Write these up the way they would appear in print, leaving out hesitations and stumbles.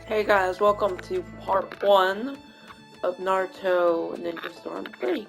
Hey guys, welcome to part 1 of Naruto Ninja Storm 3.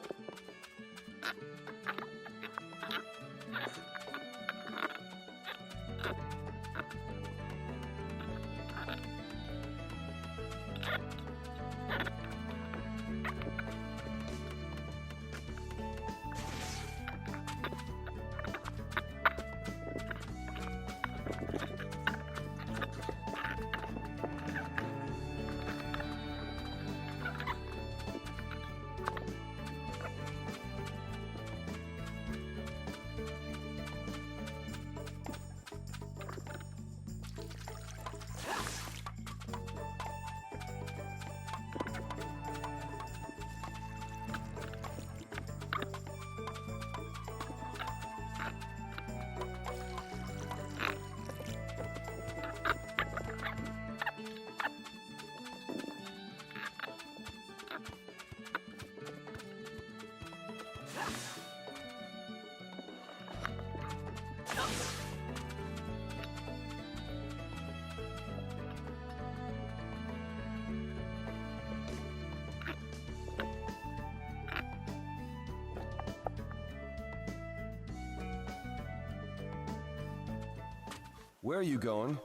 Where are you going?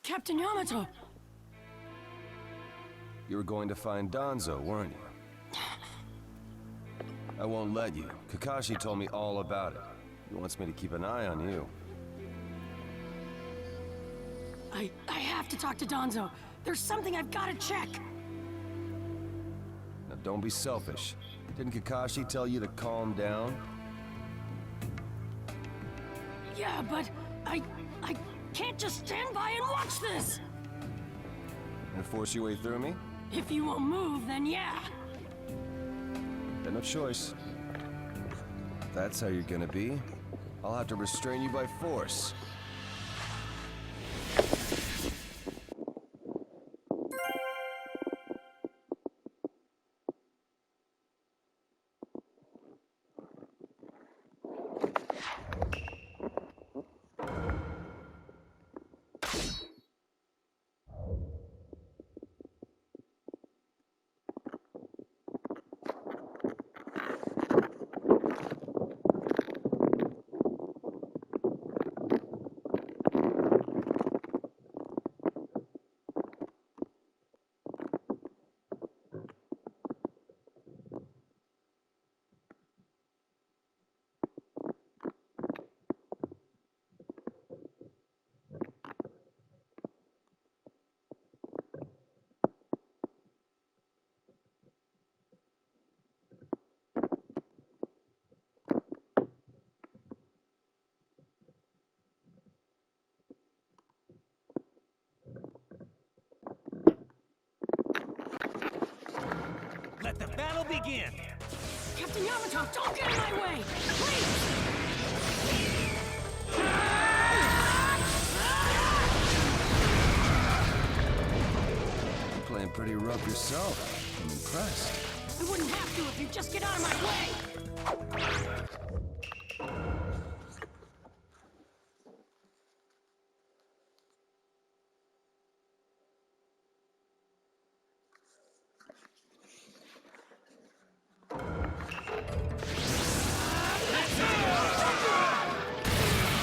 Captain Yamato! You were going to find Danzo, weren't you? I won't let you. Kakashi told me all about it. He wants me to keep an eye on you. I have to talk to Danzo. There's something I've got to check. Now don't be selfish. Didn't Kakashi tell you to calm down? Yeah, but I can't just stand by and watch this! And force your way through me? If you won't move, then yeah. Got no choice. If that's how you're gonna be, I'll have to restrain you by force. Let the battle begin! Captain Yamato, don't get in my way! Please! You're playing pretty rough yourself. I'm impressed. I wouldn't have to if you'd just get out of my way!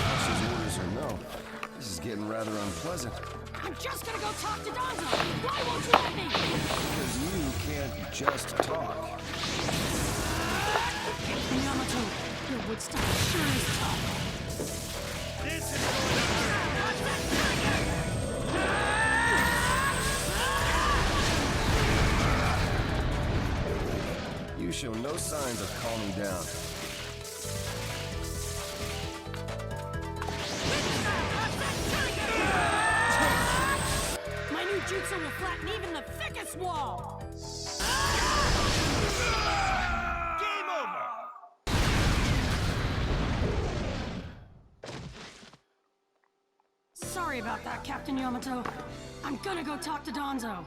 Kashi's orders are no. This is getting rather unpleasant. I'm just gonna go talk to Danzo! Why won't you let me? Because you can't just talk. Captain Yamato, your wood stuff sure is tough. This is You show no signs of calming down. My new jutsu will flatten even the thickest wall! game over! Sorry about that, Captain Yamato. I'm gonna go talk to Danzo.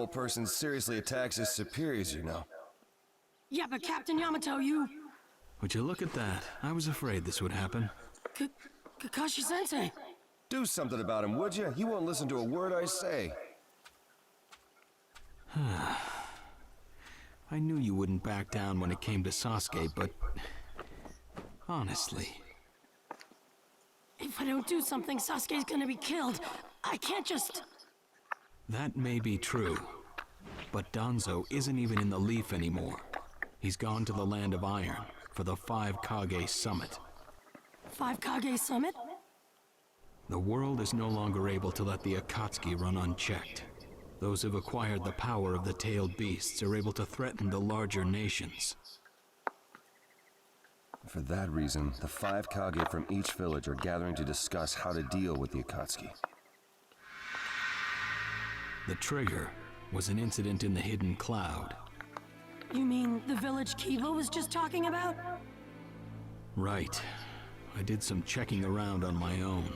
person seriously attacks his superiors, you know. Yeah, but Captain Yamato, you... Would you look at that? I was afraid this would happen. Kakashi-sensei. Do something about him, would you? He won't listen to a word I say. I knew you wouldn't back down when it came to Sasuke, but... honestly... If I don't do something, Sasuke's gonna be killed. I can't just... That may be true, but Danzo isn't even in the Leaf anymore. He's gone to the Land of Iron for the 5 Kage Summit. 5 Kage Summit? The world is no longer able to let the Akatsuki run unchecked. Those who've acquired the power of the tailed beasts are able to threaten the larger nations. For that reason, the 5 Kage from each village are gathering to discuss how to deal with the Akatsuki. The trigger was an incident in the Hidden Cloud. You mean the village Kiba was just talking about? Right. I did some checking around on my own.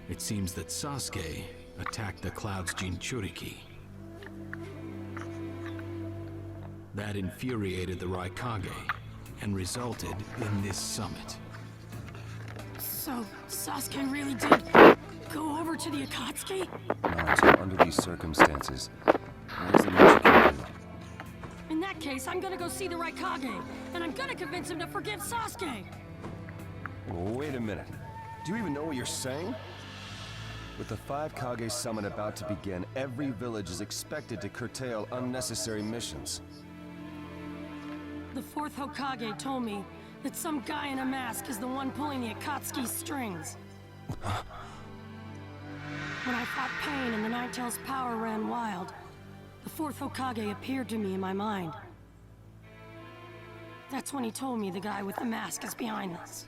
It seems that Sasuke attacked the Cloud's Jinchuriki. That infuriated the Raikage and resulted in this summit. So, Sasuke really did go over to the Akatsuki? Naruto, under these circumstances, there isn't much you can do. In that case, I'm gonna go see the Raikage, and I'm gonna convince him to forgive Sasuke! Wait a minute. Do you even know what you're saying? With the 5 Kage Summit about to begin, every village is expected to curtail unnecessary missions. The 4th Hokage told me that some guy in a mask is the one pulling the Akatsuki's strings. When I fought Pain and the Ninetales' power ran wild, the 4th Hokage appeared to me in my mind. That's when he told me the guy with the mask is behind this.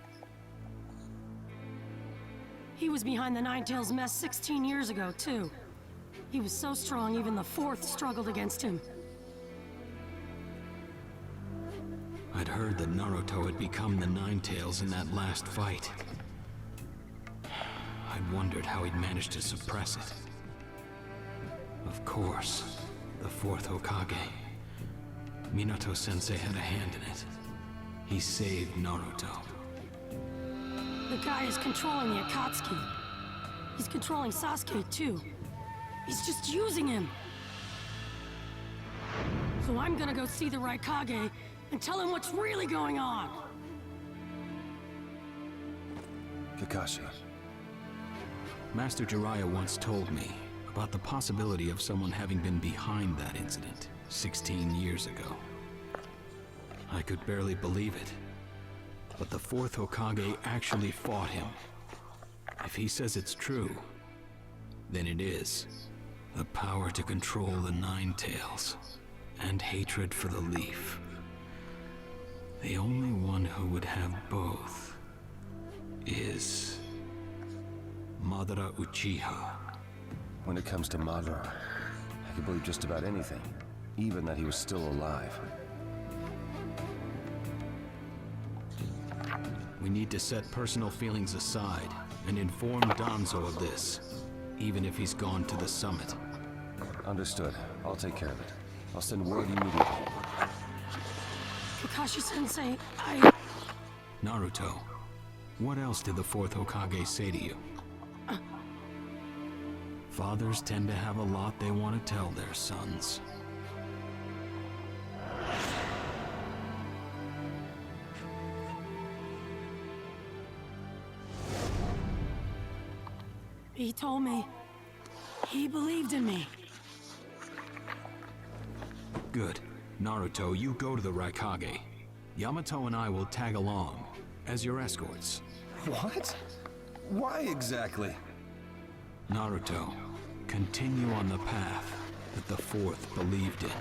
He was behind the Ninetales mess 16 years ago, too. He was so strong, even the 4th struggled against him. I'd heard that Naruto had become the Ninetales in that last fight. I'd wondered how he'd managed to suppress it. Of course, the 4th Hokage. Minato-sensei had a hand in it. He saved Naruto. The guy is controlling the Akatsuki. He's controlling Sasuke, too. He's just using him. So I'm gonna go see the Raikage and tell him what's really going on. Kakashi. Master Jiraiya once told me about the possibility of someone having been behind that incident 16 years ago. I could barely believe it. But the 4th Hokage actually fought him. If he says it's true, then it is. The power to control the Ninetales, and hatred for the Leaf. The only one who would have both is Madara Uchiha. When it comes to Madara, I can believe just about anything, even that he was still alive. We need to set personal feelings aside and inform Danzo of this, even if he's gone to the summit. Understood. I'll take care of it. I'll send word immediately. Kakashi-sensei, Naruto, what else did the 4th Hokage say to you? Fathers tend to have a lot they want to tell their sons. He told me. He believed in me. Good. Naruto, you go to the Raikage. Yamato and I will tag along as your escorts. What? Why exactly? Naruto, continue on the path that the 4th believed in.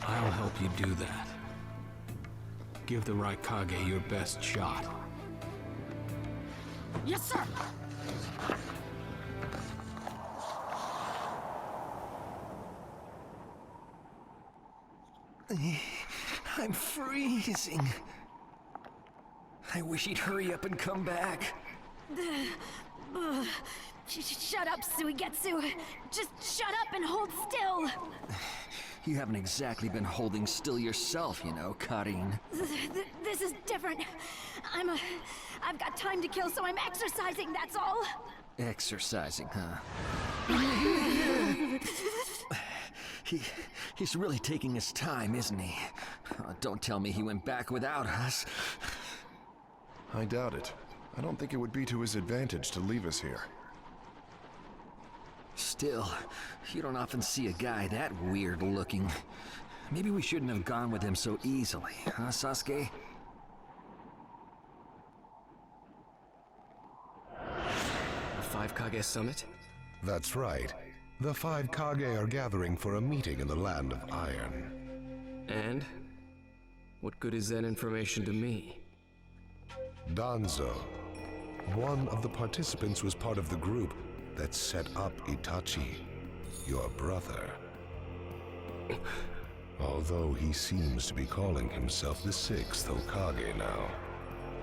I'll help you do that. Give the Raikage your best shot. Yes, sir! I'm freezing. I wish he'd hurry up and come back. Shut up, Suigetsu. Just shut up and hold still. You haven't exactly been holding still yourself, you know, Karin. This is different. I've got time to kill, so I'm exercising, that's all. Exercising, huh? He's really taking his time, isn't he? Oh, don't tell me he went back without us. I doubt it. I don't think it would be to his advantage to leave us here. Still, you don't often see a guy that weird looking. Maybe we shouldn't have gone with him so easily, huh, Sasuke? The 5 Kage Summit? That's right. The 5 Kage are gathering for a meeting in the Land of Iron. And? What good is that information to me? Danzo, one of the participants, was part of the group that set up Itachi, your brother. Although he seems to be calling himself the 6th Hokage now.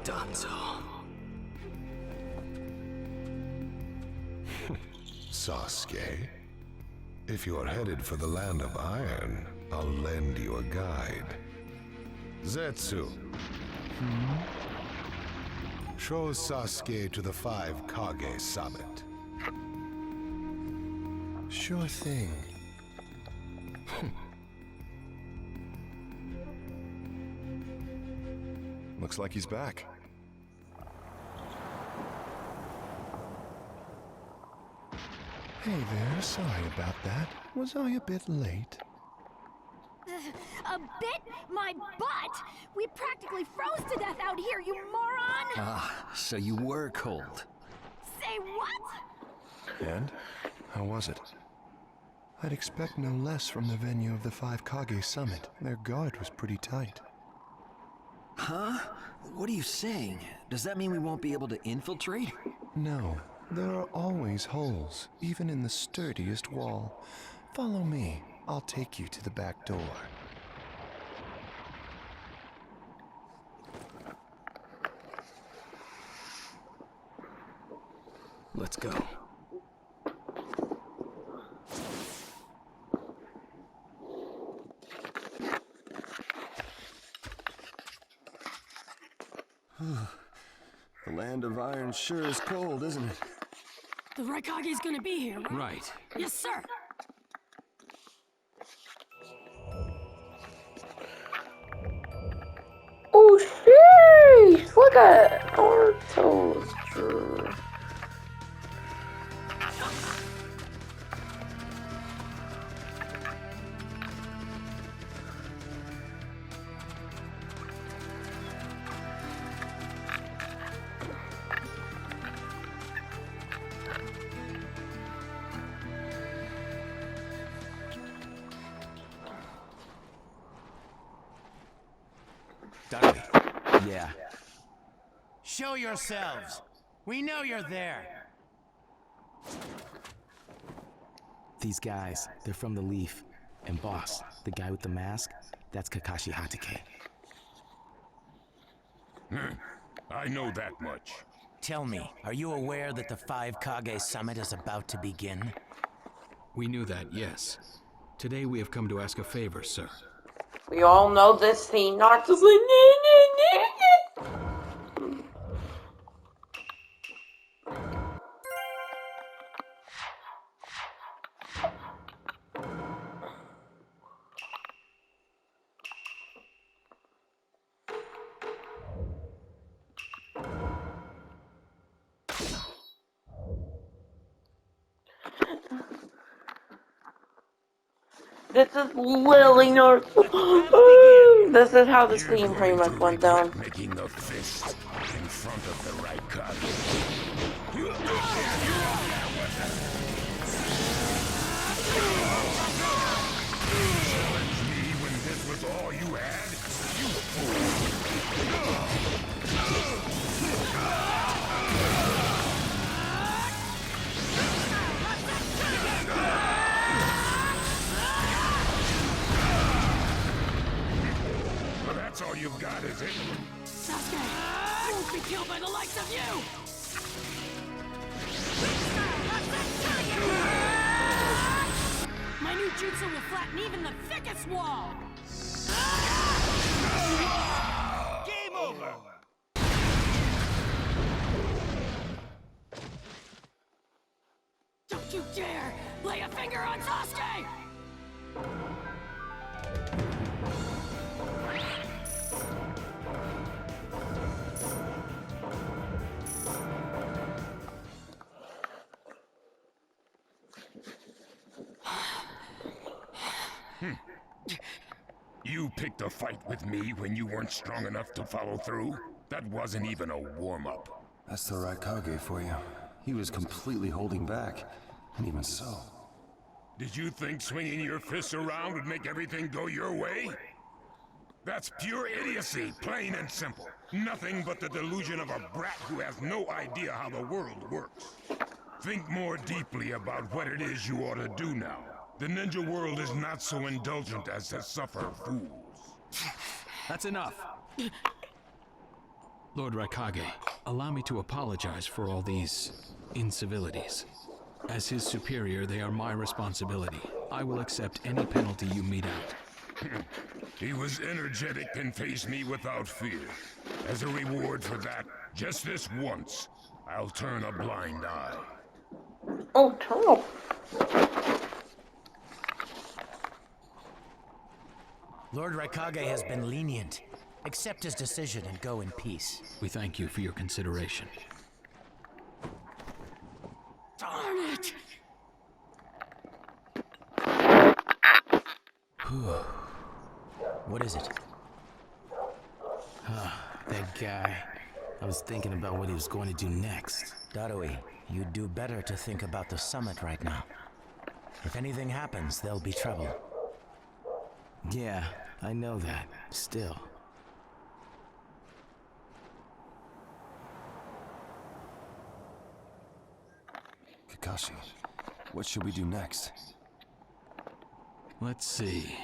Danzo. Sasuke, if you're headed for the Land of Iron, I'll lend you a guide. Zetsu. Show Sasuke to the 5 Kage Summit. Sure thing. Looks like he's back. Hey there, sorry about that. Was I a bit late? A bit? My butt! We practically froze to death out here, you moron! Ah, so you were cold. Say what? And? How was it? I'd expect no less from the venue of the 5 Kage Summit. Their guard was pretty tight. Huh? What are you saying? Does that mean we won't be able to infiltrate? No, there are always holes, even in the sturdiest wall. Follow me. I'll take you to the back door. Let's go. The Land of Iron sure is cold, isn't it? The Raikage's gonna be here, right? Right. Yes, sir. Oh, sheesh! Look at Naruto's drew. Dudley, Yeah. show yourselves. We know you're there. These guys, they're from the Leaf. And boss, the guy with the mask, that's Kakashi Hatake. I know that much. Tell me, are you aware that the 5 Kage Summit is about to begin? We knew that, yes. Today we have come to ask a favor, sir. We all know this scene. Naruto's like, This is literally Naruto. This is how the scene pretty much went down. Making a fist in front of the right card. Challenge me when this was all you had? You fool! That's all you've got, is it? Sasuke, I won't be killed by the likes of you! jutsu will flatten even the thickest wall! Game over! Don't you dare lay a finger on Sasuke! You picked a fight with me when you weren't strong enough to follow through? That wasn't even a warm-up. That's the Raikage for you. He was completely holding back. And even so... Did you think swinging your fists around would make everything go your way? That's pure idiocy, plain and simple. Nothing but the delusion of a brat who has no idea how the world works. Think more deeply about what it is you ought to do now. The ninja world is not so indulgent as to suffer fools. That's enough. Lord Raikage, allow me to apologize for all these incivilities. As his superior, they are my responsibility. I will accept any penalty you mete out. He was energetic and faced me without fear. As a reward for that, just this once, I'll turn a blind eye. Oh, turtle. Lord Raikage has been lenient. Accept his decision and go in peace. We thank you for your consideration. Darn it! What is it? That guy. I was thinking about what he was going to do next. Darui, you'd do better to think about the summit right now. If anything happens, there'll be trouble. Yeah, I know that. Still. Kakashi, what should we do next? Let's see.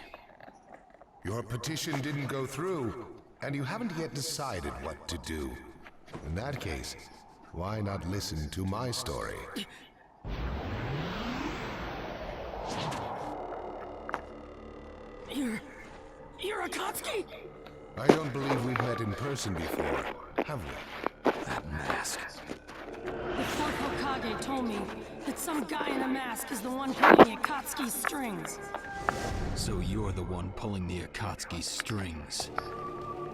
Your petition didn't go through, and you haven't yet decided what to do. In that case, why not listen to my story? You're Akatsuki? I don't believe we've met in person before, have we? That mask. The fourth Hokage told me that some guy in a mask is the one pulling Akatsuki's strings. So you're the one pulling the Akatsuki strings.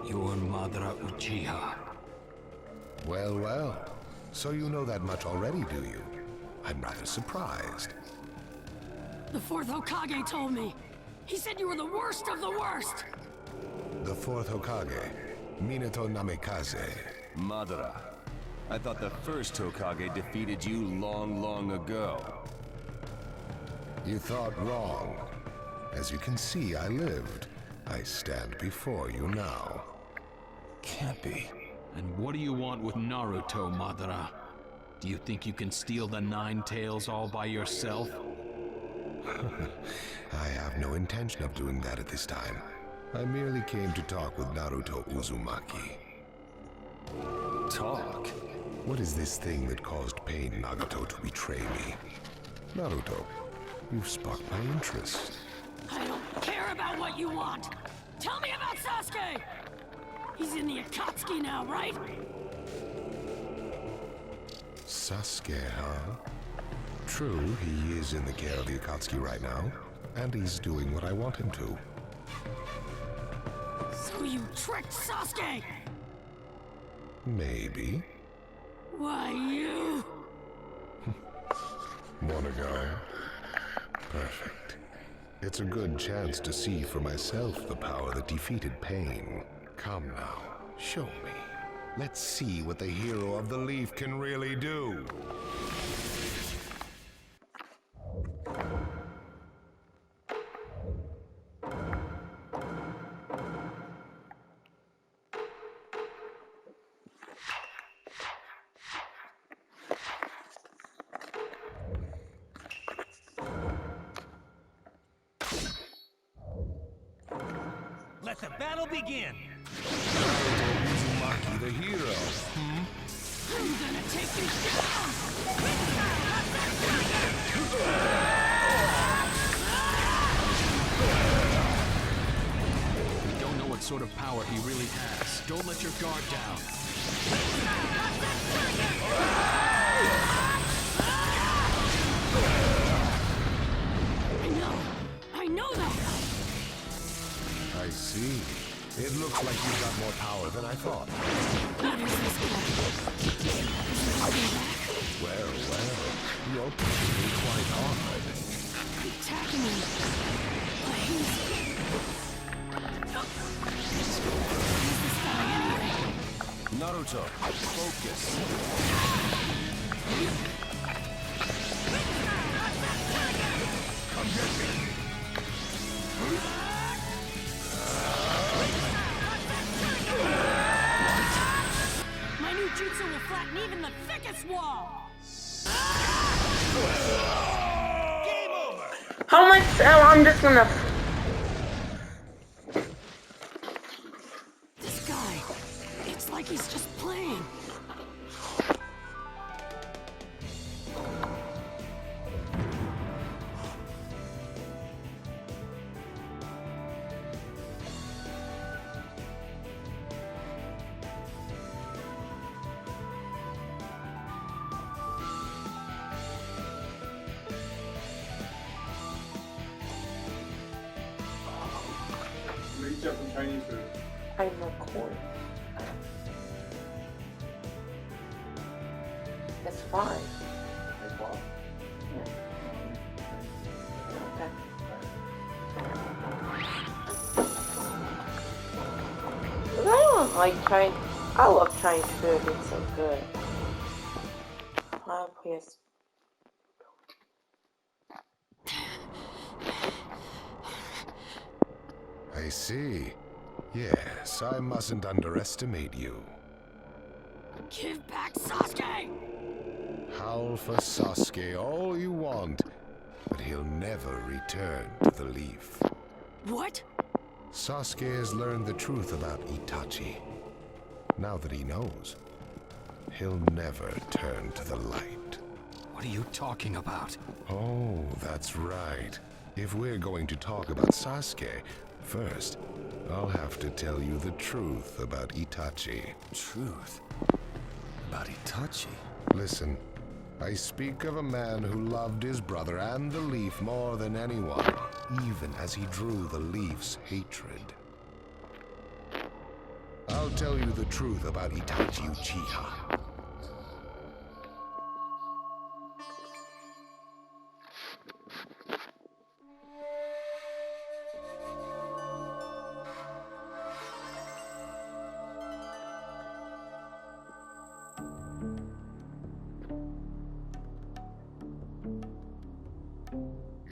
You're Madara Uchiha. Well, well. So you know that much already, do you? I'm rather surprised. The fourth Hokage told me. He said you were the worst of the worst. The fourth Hokage, Minato Namikaze. Madara. I thought the first Hokage defeated you long, long ago. You thought wrong. As you can see, I lived. I stand before you now. Can't be. And what do you want with Naruto, Madara? Do you think you can steal the Nine Tails all by yourself? I have no intention of doing that at this time. I merely came to talk with Naruto Uzumaki. Talk? What is this thing that caused Pain Nagato to betray me? Naruto, you've sparked my interest. I don't care about what you want. Tell me about Sasuke! He's in the Akatsuki now, right? Sasuke, huh? True, he is in the care of the Akatsuki right now, and he's doing what I want him to. So you tricked Sasuke! Maybe. Why, you... Wanna go? Perfect. It's a good chance to see for myself the power that defeated Pain. Come now, show me. Let's see what the hero of the leaf can really do. Let the battle begin! Uzumaki, the hero. I'm gonna take you down! sort of power he really has. Don't let your guard down. I know that! I see. It looks like you've got more power than I thought. What is this guy? Is he coming back? Well, you're pushing me quite hard. I'm attacking him. But he's this guy anyway? Naruto, focus. I'm getting. My new jutsu will flatten even the thickest wall! How much? I'm just gonna. This guy, it's like he's just playing. Some Chinese food. I'm recording. That's fine. Like what? Okay. I like Chinese. I love Chinese food. It's so good. Yes. I see. Yes, I mustn't underestimate you. Give back Sasuke! Howl for Sasuke all you want, but he'll never return to the Leaf. What? Sasuke has learned the truth about Itachi. Now that he knows, he'll never turn to the light. What are you talking about? Oh, that's right. If we're going to talk about Sasuke, first, I'll have to tell you the truth about Itachi. Truth? About Itachi? Listen, I speak of a man who loved his brother and the Leaf more than anyone, even as he drew the Leaf's hatred. I'll tell you the truth about Itachi Uchiha.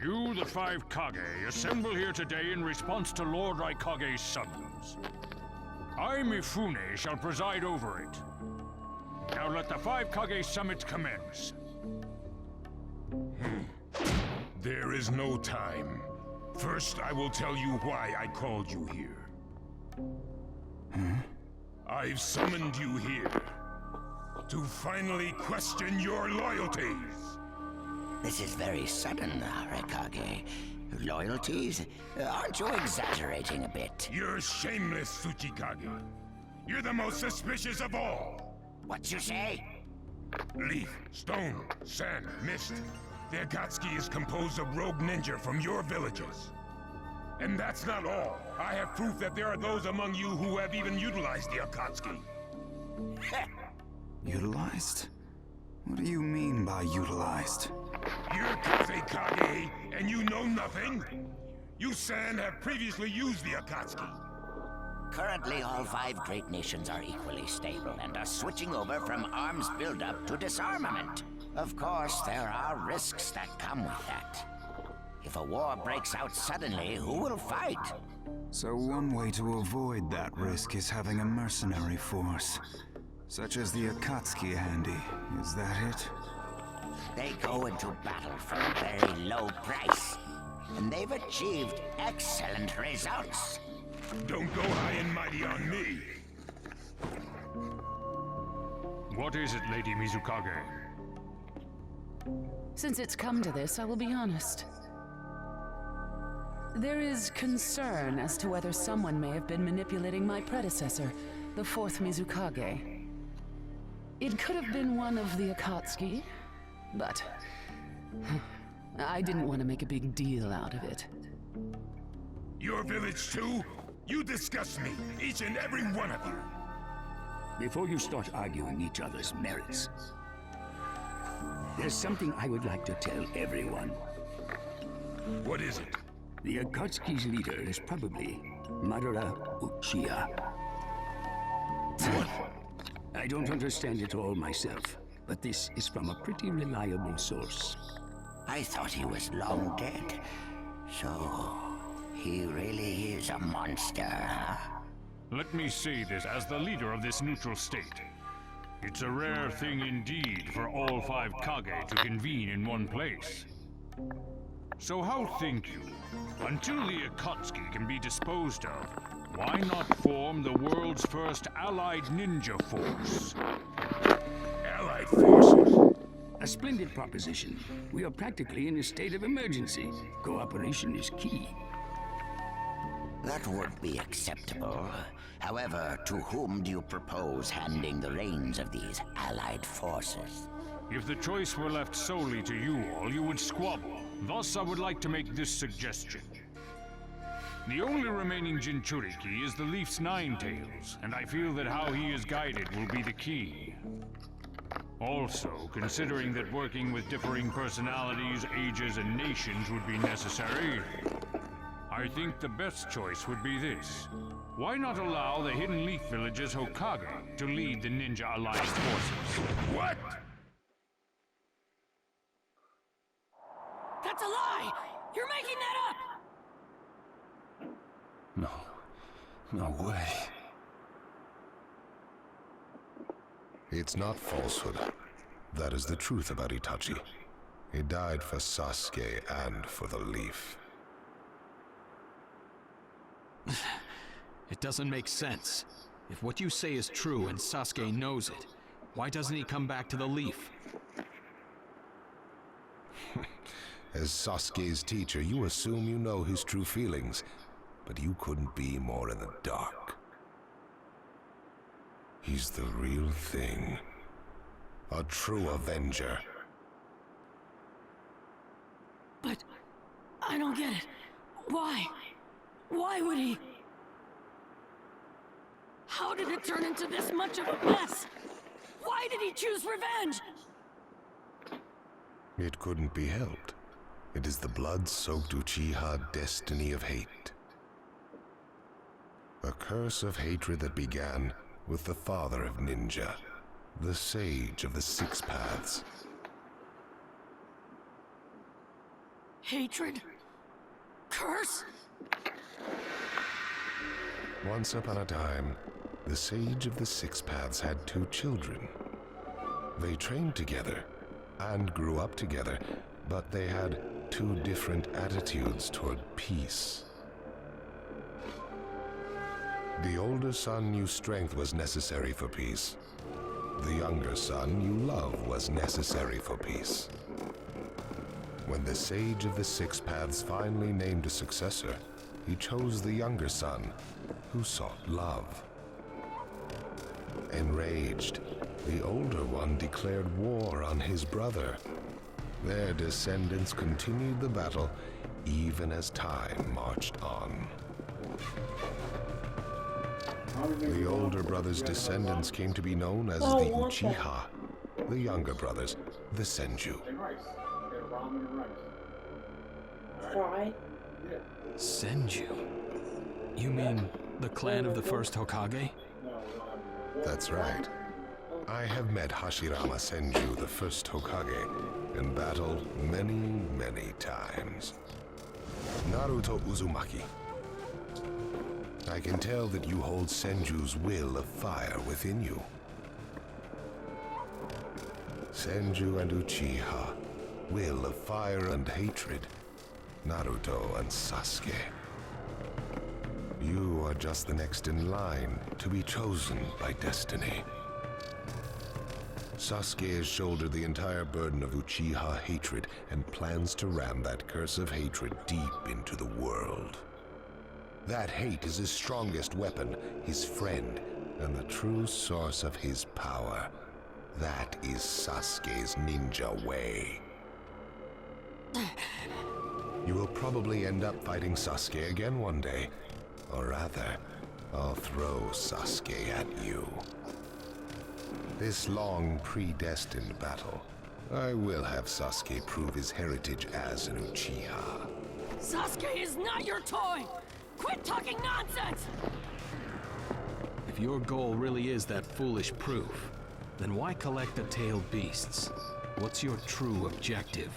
You, the five Kage, assemble here today in response to Lord Raikage's summons. I, Mifune, shall preside over it. Now let the five Kage summit commence. There is no time. First, I will tell you why I called you here. I've summoned you here to finally question your loyalties. This is very sudden, Raikage. Loyalties? Aren't you exaggerating a bit? You're shameless, Tsuchikage. You're the most suspicious of all. What you say? Leaf, stone, sand, mist. The Akatsuki is composed of rogue ninja from your villages. And that's not all. I have proof that there are those among you who have even utilized the Akatsuki. Utilized? What do you mean by utilized? You're Kazekage, and you know nothing? You San have previously used the Akatsuki. Currently, all five great nations are equally stable and are switching over from arms buildup to disarmament. Of course, there are risks that come with that. If a war breaks out suddenly, who will fight? So one way to avoid that risk is having a mercenary force. Such as the Akatsuki handy, is that it? They go into battle for a very low price, and they've achieved excellent results. Don't go high and mighty on me. What is it, Lady Mizukage? Since it's come to this, I will be honest. There is concern as to whether someone may have been manipulating my predecessor, the fourth Mizukage. It could have been one of the Akatsuki, but I didn't want to make a big deal out of it. Your village too? You disgust me, each and every one of you. Before you start arguing each other's merits, there's something I would like to tell everyone. What is it? The Akatsuki's leader is probably Madara Uchiha. What? I don't understand it all myself, but this is from a pretty reliable source. I thought he was long dead. So, he really is a monster, huh? Let me say this as the leader of this neutral state. It's a rare thing indeed for all 5 Kage to convene in one place. So how think you, until the Akatsuki can be disposed of, why not form the world's first allied ninja force? Allied forces? A splendid proposition. We are practically in a state of emergency. Cooperation is key. That would be acceptable. However, to whom do you propose handing the reins of these allied forces? If the choice were left solely to you all, you would squabble. Thus, I would like to make this suggestion. The only remaining Jinchuriki is the Leaf's Nine Tails, and I feel that how he is guided will be the key. Also, considering that working with differing personalities, ages, and nations would be necessary, I think the best choice would be this. Why not allow the Hidden Leaf Village's Hokage to lead the Ninja Alliance forces? What? That's a lie! You're making that up! No way. It's not falsehood. That is the truth about Itachi. He died for Sasuke and for the Leaf. It doesn't make sense. If what you say is true and Sasuke knows it, why doesn't he come back to the Leaf? As Sasuke's teacher, you assume you know his true feelings, but you couldn't be more in the dark. He's the real thing. A true Avenger. But I don't get it. Why? Why would he? How did it turn into this much of a mess? Why did he choose revenge? It couldn't be helped. It is the blood-soaked Uchiha destiny of hate. A curse of hatred that began with the father of ninja, the sage of the 6 paths. Hatred? Curse? Once upon a time, the sage of the 6 paths had 2 children. They trained together and grew up together, but they had 2 different attitudes toward peace. The older son knew strength was necessary for peace. The younger son knew love was necessary for peace. When the sage of the 6 paths finally named a successor, he chose the younger son, who sought love. Enraged, the older one declared war on his brother. Their descendants continued the battle even as time marched on. The older brother's descendants came to be known as the Uchiha, the younger brothers, the Senju. Fry? Senju? You mean the clan of the first Hokage? That's right. I have met Hashirama Senju, the first Hokage, and battled many, many times. Naruto Uzumaki. I can tell that you hold Senju's will of fire within you. Senju and Uchiha, will of fire and hatred. Naruto and Sasuke. You are just the next in line to be chosen by destiny. Sasuke has shouldered the entire burden of Uchiha hatred and plans to ram that curse of hatred deep into the world. That hate is his strongest weapon, his friend, and the true source of his power. That is Sasuke's ninja way. You will probably end up fighting Sasuke again one day. Or rather, I'll throw Sasuke at you. This long, predestined battle, I will have Sasuke prove his heritage as an Uchiha. Sasuke is not your toy! Quit talking nonsense! If your goal really is that foolish proof, then why collect the tailed beasts? What's your true objective?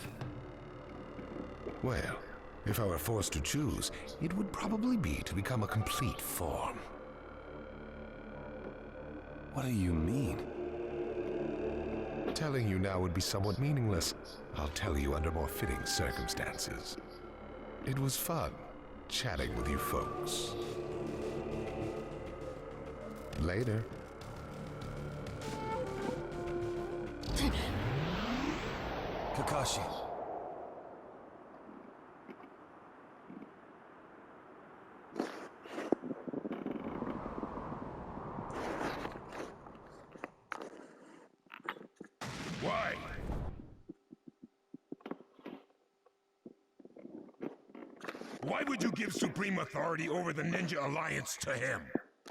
Well, if I were forced to choose, it would probably be to become a complete form. What do you mean? Telling you now would be somewhat meaningless. I'll tell you under more fitting circumstances. It was fun chatting with you folks. Later. Kakashi. Why? Why would you give supreme authority over the Ninja Alliance to him?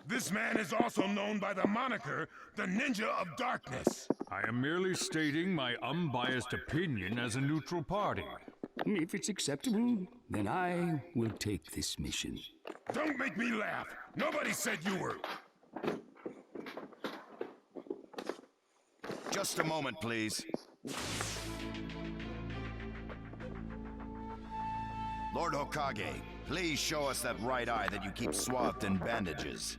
This man is also known by the moniker, the Ninja of Darkness. I am merely stating my unbiased opinion as a neutral party. If it's acceptable, then I will take this mission. Don't make me laugh. Nobody said you were. Just a moment, please. Lord Hokage, please show us that right eye that you keep swathed in bandages.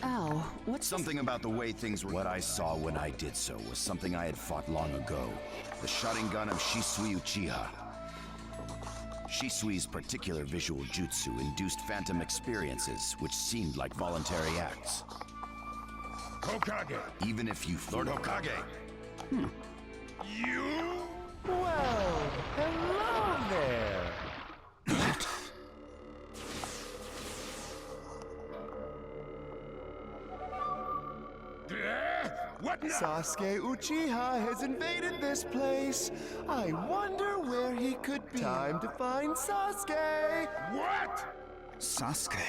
Ow, what's Something about the way things were. What I saw when I did so was something I had fought long ago. The Sharingan of Shisui Uchiha. Shisui's particular visual jutsu induced phantom experiences, which seemed like voluntary acts. Hokage! Even if you... Lord Hokage! You? Well, hello there! What now? Sasuke Uchiha has invaded this place. I wonder where he could be. Time to find Sasuke! What? Sasuke?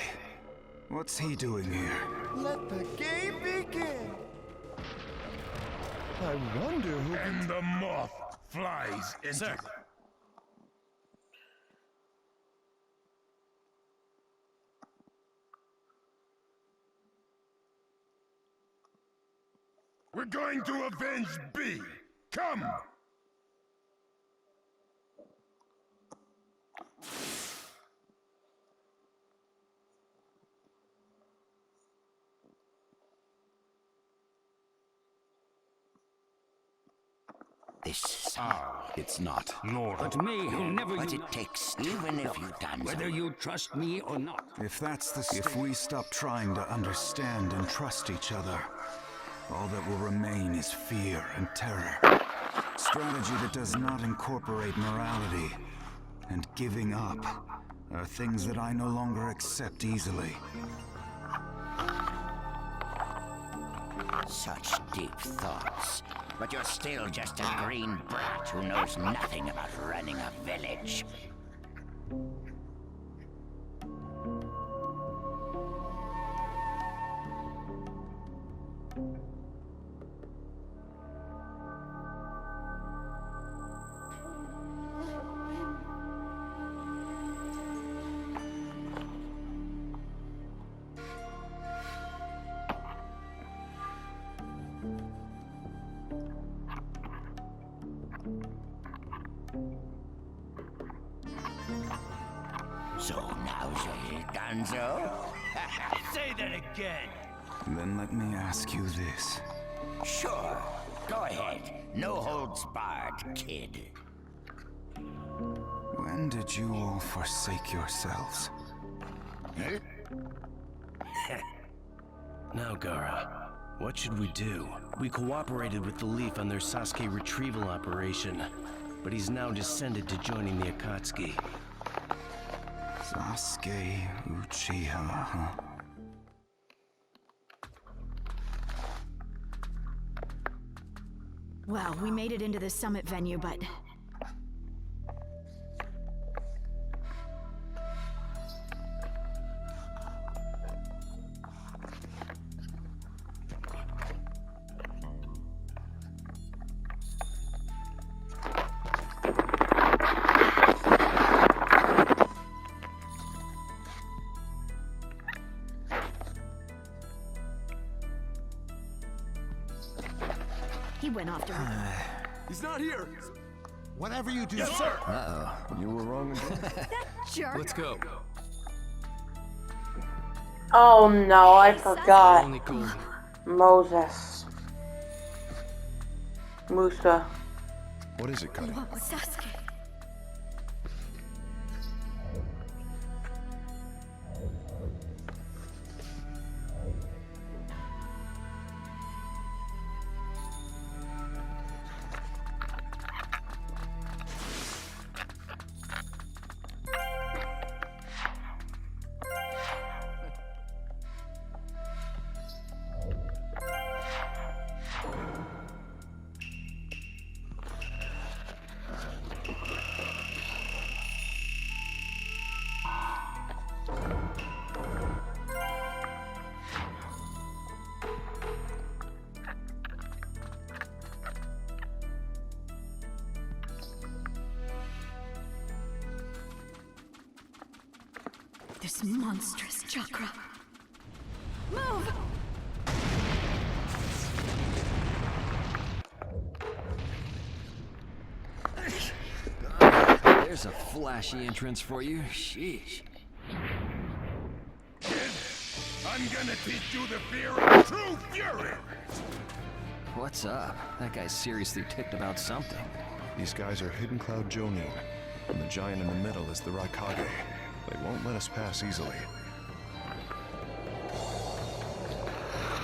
What's he doing here? Let the game begin! I wonder who... And the moth flies into... Sir. We're going to avenge B! Come! This It's not. But me, who never what you... it takes, even if you've done Whether so. you trust me or not. If that's the if we stop trying to understand and trust each other, all that will remain is fear and terror. Strategy that does not incorporate morality and giving up are things that I no longer accept easily. Such deep thoughts. But you're still just a green brat who knows nothing about running a village. So now's it, Gonzo? Say that again! Then let me ask you this. Sure. Go ahead. No holds barred, kid. When did you all forsake yourselves? Now, Gaara, What should we do? We cooperated with the Leaf on their Sasuke retrieval operation, but he's now descended to joining the Akatsuki. Sasuke Uchiha, huh? Well, we made it into the summit venue, but... He went off to... He's not here! Whatever you do. Yes, sir! Uh-oh. You were wrong again. That jerk! Let's go. Oh no, I forgot. Only cool. Moses. Musa. What is it, Cuddy? Sasuke. This monstrous chakra. Move! There's a flashy entrance for you. Sheesh. Kid, I'm gonna teach you the fear of true fury! What's up? That guy's seriously ticked about something. These guys are Hidden Cloud Jonin, and the giant in the middle is the Raikage. They won't let us pass easily.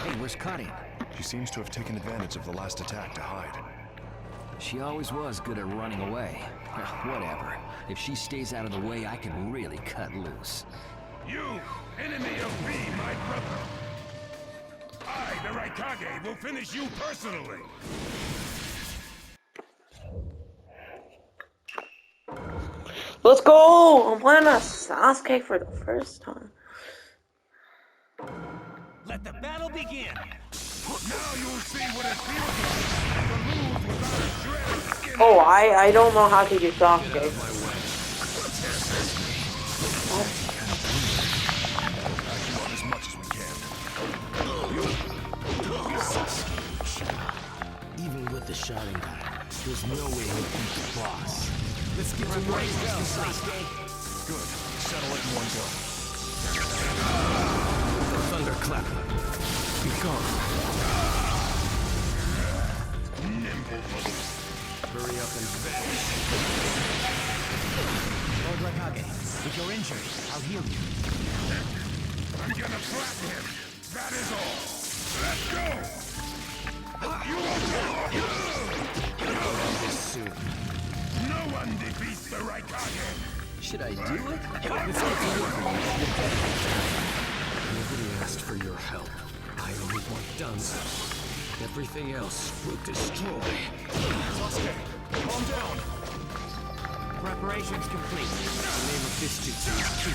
Hey, where's Cuddy? She seems to have taken advantage of the last attack to hide. She always was good at running away. Well, whatever. If she stays out of the way, I can really cut loose. You, enemy of me, my brother! I, the Raikage, will finish you personally! Let's go! I'm playing as Sasuke for the first time. Let the battle begin! Now you'll see what it feels like to lose without a shred of skin. Oh, I don't know how to do Sasuke. As much as we can. Even with the Sharingan, there's no way he'll beat the boss. Let's get to work, Sasuke. Good. Settle it in one go. The thunderclap. Be gone. Hurry up and vanish. Lord Raikage, if you're injured, I'll heal you. I'm gonna flatten him. That is all. Let's go! You will End this soon. No one defeats the Raikage! Should I do it? Let's get to work. Nobody asked for your help. I only want done. Everything else will destroy. Sasuke, calm down. Preparations complete. The name of this jutsu is Ki.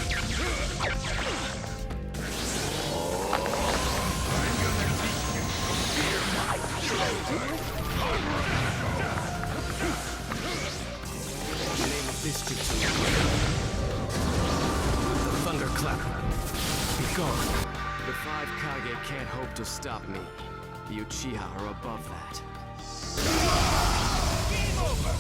The name of this jutsu is the thunderclap. Be gone. The 5 Kage can't hope to stop me. The Uchiha are above that. Game over!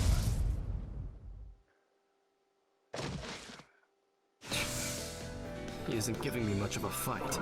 He isn't giving me much of a fight.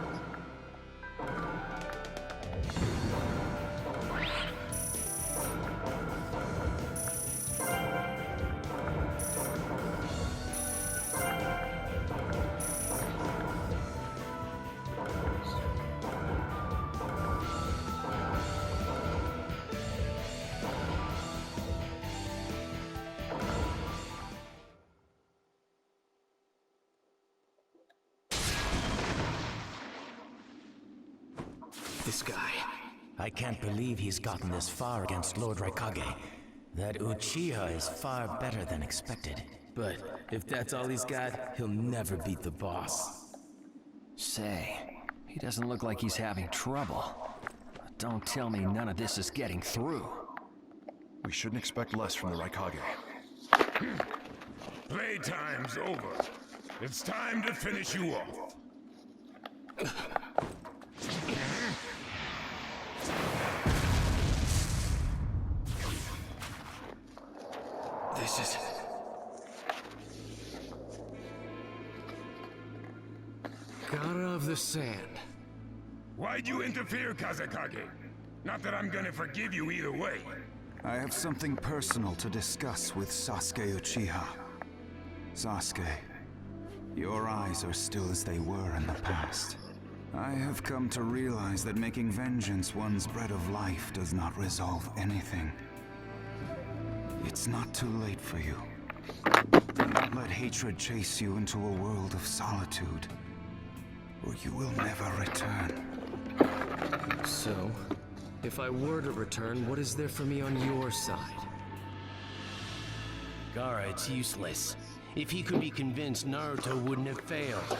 this guy. I can't believe he's gotten this far against Lord Raikage. That Uchiha is far better than expected. But if that's all he's got, he'll never beat the boss. Say, he doesn't look like he's having trouble. Don't tell me none of this is getting through. We shouldn't expect less from the Raikage. Playtime's over. It's time to finish you off. This is... Gara of the Sand. Why'd you interfere, Kazekage? Not that I'm gonna forgive you either way. I have something personal to discuss with Sasuke Uchiha. Sasuke, your eyes are still as they were in the past. I have come to realize that making vengeance one's bread of life does not resolve anything. It's not too late for you. Do not let hatred chase you into a world of solitude, or you will never return. So, if I were to return, what is there for me on your side? Gaara, it's useless. If he could be convinced, Naruto wouldn't have failed.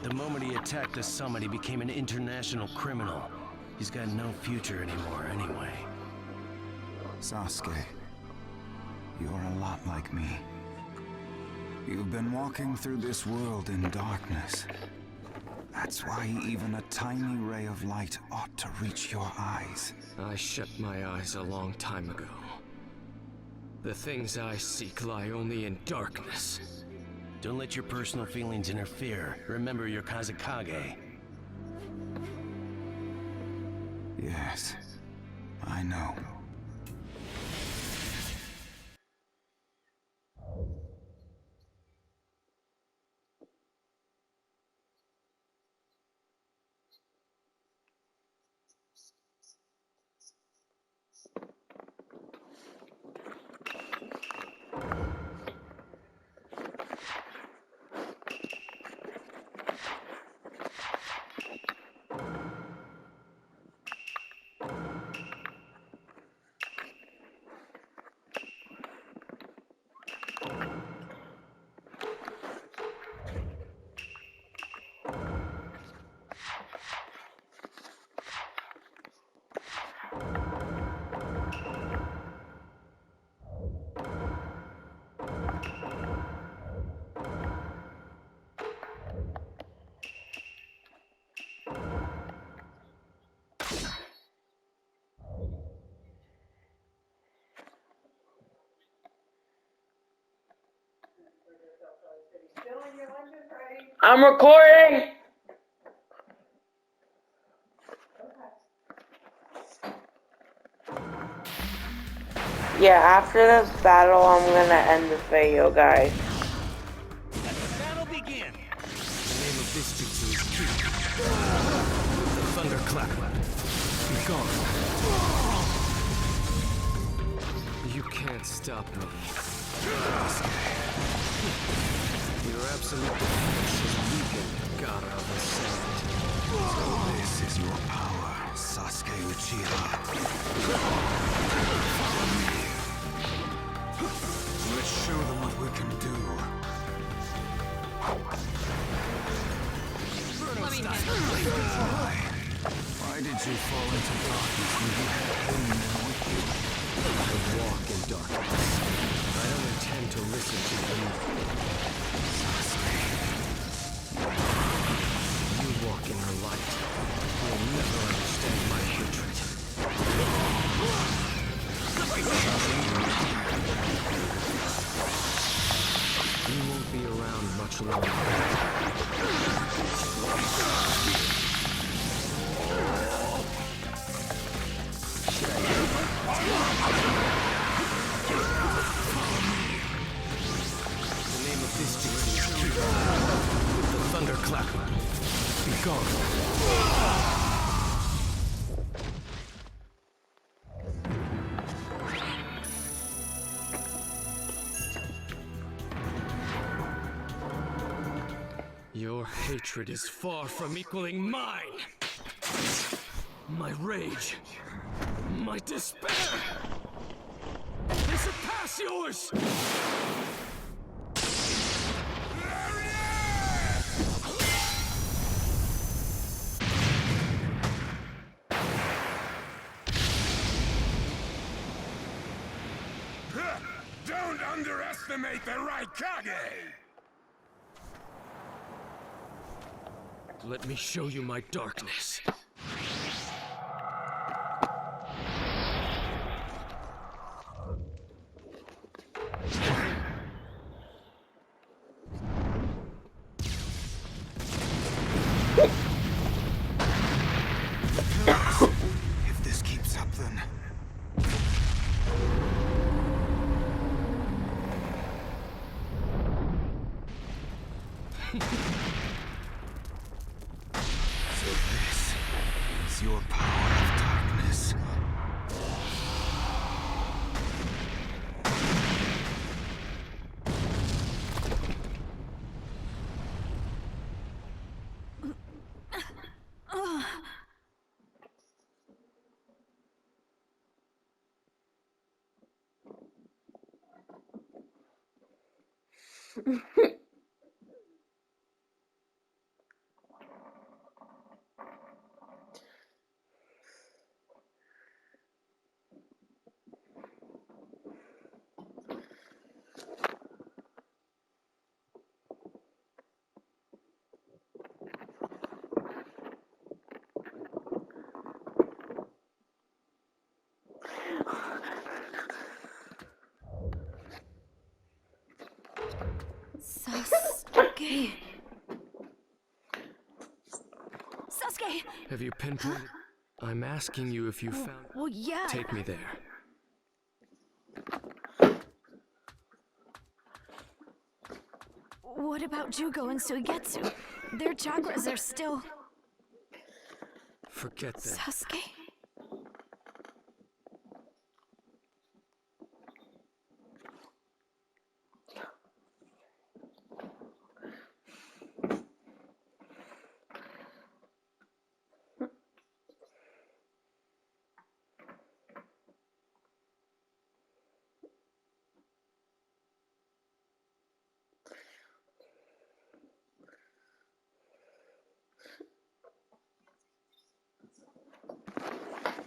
The moment he attacked the summit, he became an international criminal. He's got no future anymore, anyway. Sasuke, you're a lot like me. You've been walking through this world in darkness. That's why even a tiny ray of light ought to reach your eyes. I shut my eyes a long time ago. The things I seek lie only in darkness. Don't let your personal feelings interfere. Remember your Kazekage. Yes, I know. I'm recording! Yeah, after this battle, I'm gonna end this video, guys. Let the battle begin! The name of this jutsu is Ki. The thunderclap. Be gone. You can't stop me. Your absolute defense is weakened, Gara of the Sand. So this is your power, Sasuke Uchiha. Follow me. Let's show them what we can do. Why did you fall into darkness when you had him there with you? I walk in darkness. I don't intend to listen to you. You walk in her light. You'll never understand my hatred. You won't be around much longer. The name of this jutsu is Ki. The thunderclap. Be gone. Your hatred is far from equaling mine! My rage, my despair, they surpass yours! Don't underestimate the Raikage! Let me show you my darkness. If this keeps up, then... So this is your power of darkness. Sasuke. Sasuke! Have you pinpointed? I'm asking you if you found... Well, yeah. Take me there. What about Jugo and Suigetsu? Their chakras are still... Forget that. Sasuke?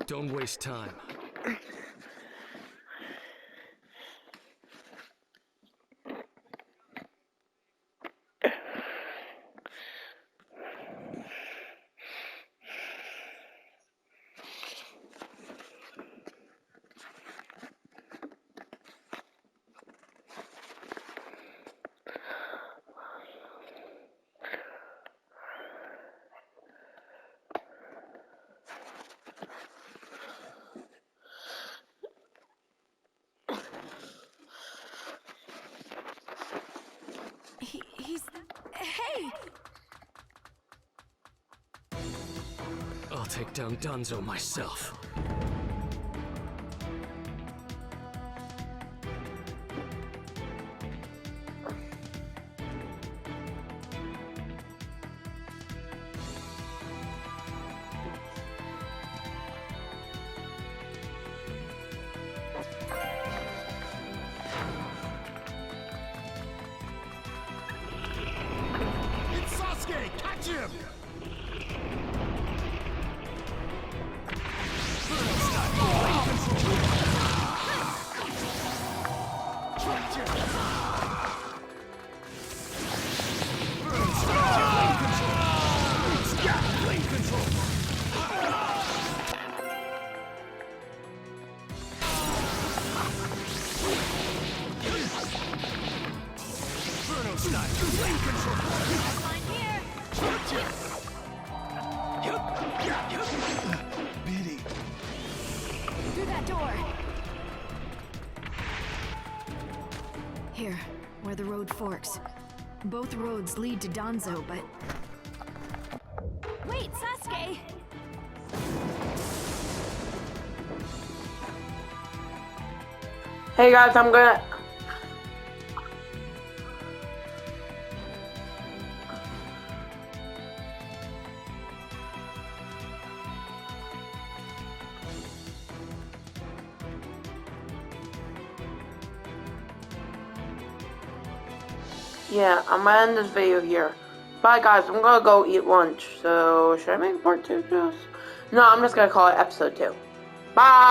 Don't waste time. He's... Hey! I'll take down Danzo myself. It's Sasuke! Catch him! Biddy. Through that door! Here, where the road forks. Both roads lead to Danzo, but... Wait, Sasuke! Hey guys, I'm gonna... yeah, I'm gonna end this video here. Bye, guys. I'm gonna go eat lunch. So, should I make part 2 just? No, I'm just gonna call it episode 2. Bye!